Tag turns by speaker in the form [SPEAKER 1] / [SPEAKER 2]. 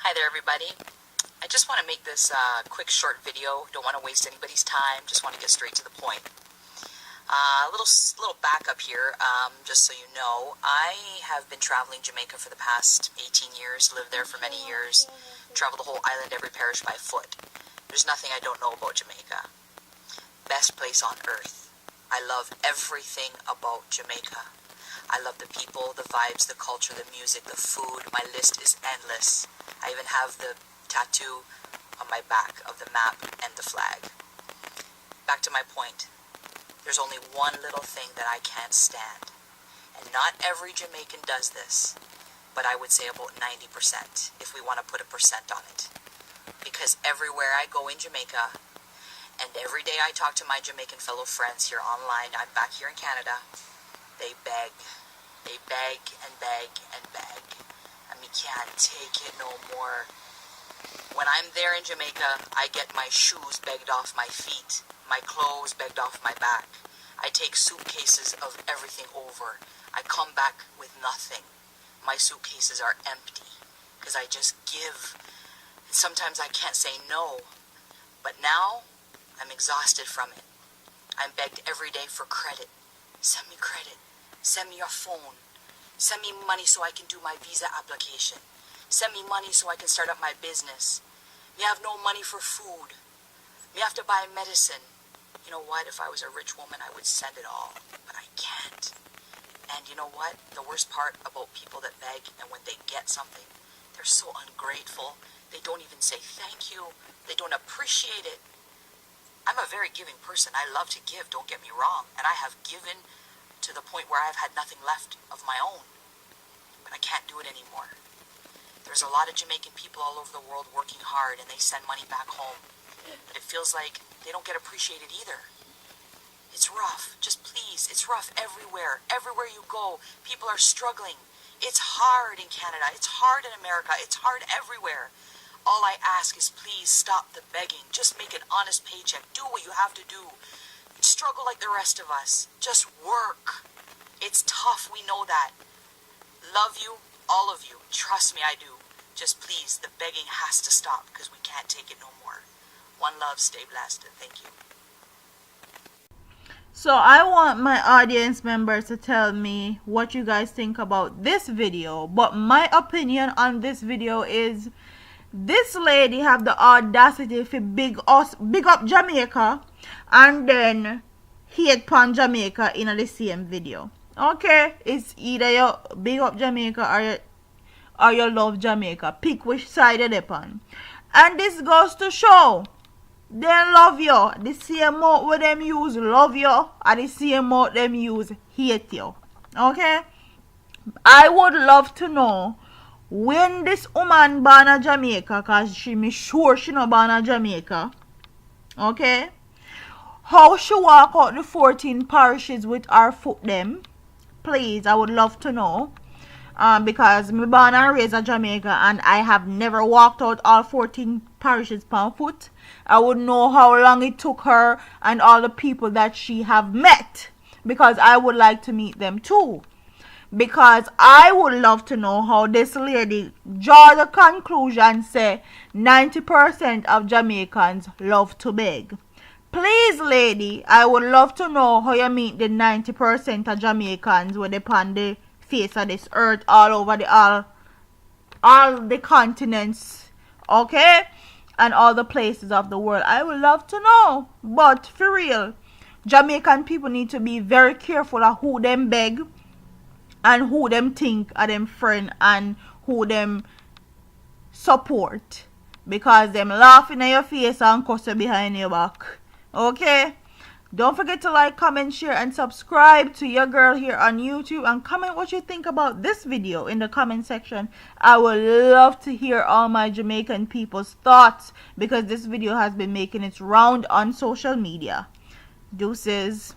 [SPEAKER 1] Hi there, everybody. I just want to make this quick, short video. Don't want to waste anybody's time. Just want to get straight to the point. A little backup here, just so you know. I have been traveling Jamaica for the past 18 years, lived there for many years, traveled the whole island, every parish by foot. There's nothing I don't know about Jamaica. Best place on earth. I love everything about Jamaica. I love the people, the vibes, the culture, the music, the food. My list is endless. I even have the tattoo on my back of the map and the flag. Back to my point. There's only one little thing that I can't stand. And not every Jamaican does this, but I would say about 90% if we want to put a percent on it. Because everywhere I go in Jamaica, and every day I talk to my Jamaican fellow friends here online, I'm back here in Canada, they beg. They beg and beg and beg. And we can't take it no more. When I'm there in Jamaica, I get my shoes begged off my feet, my clothes begged off my back. I take suitcases of everything over. I come back with nothing. My suitcases are empty because I just give. And sometimes I can't say no. But now, I'm exhausted from it. I'm begged every day for credit. Send me credit. Send me your phone. Send me money so I can do my visa application. Send me money so I can start up my business. Me have no money for food. Me have to buy medicine. You know what? If I was a rich woman, I would send it all. But I can't. And you know what? The worst part about people that beg and when they get something, they're so ungrateful. They don't even say thank you. They don't appreciate it. I'm a very giving person. I love to give, don't get me wrong. And I have given to the point where I've had nothing left of my own. But I can't do it anymore. There's a lot of Jamaican people all over the world working hard and they send money back home. But it feels like they don't get appreciated either. It's rough. Just please, it's rough everywhere. Everywhere you go, people are struggling. It's hard in Canada. It's hard in America. It's hard everywhere. All I ask is please stop the begging. Just make an honest paycheck. Do what you have to do. Struggle like the rest of us. Just work. It's tough, we know that. Love you, all of you. Trust me, I do. Just please, the begging has to stop because we can't take it no more. One love, stay blessed, and thank you.
[SPEAKER 2] So I want my audience members to tell me what you guys think about this video. But my opinion on this video is this lady have the audacity to big up Jamaica and then hate upon Jamaica in the same video. Okay, it's either you big up Jamaica or you love Jamaica. Pick which side you're upon. And this goes to show they love you. The same mouth with them use love you and the same mouth them use hate you. Okay? I would love to know when this woman born in Jamaica, cause she me sure she not born in Jamaica. Okay? How she walk out the 14 parishes with her foot them. Please, I would love to know. Because me born and raised in Jamaica and I have never walked out all 14 parishes per foot. I would know how long it took her and all the people that she have met. Because I would like to meet them too. Because I would love to know how this lady draw the conclusion say 90% of Jamaicans love to beg. Please, lady, I would love to know how you meet the 90% of Jamaicans when they upon the face of this earth all over all the continents, okay? And all the places of the world. I would love to know. But for real, Jamaican people need to be very careful of who them beg and who them think are them friend and who them support. Because them laughing at your face and cuss you behind your back. Okay? Don't forget to like, comment, share, and subscribe to your girl here on YouTube. And comment what you think about this video in the comment section. I would love to hear all my Jamaican people's thoughts because this video has been making its round on social media. Deuces.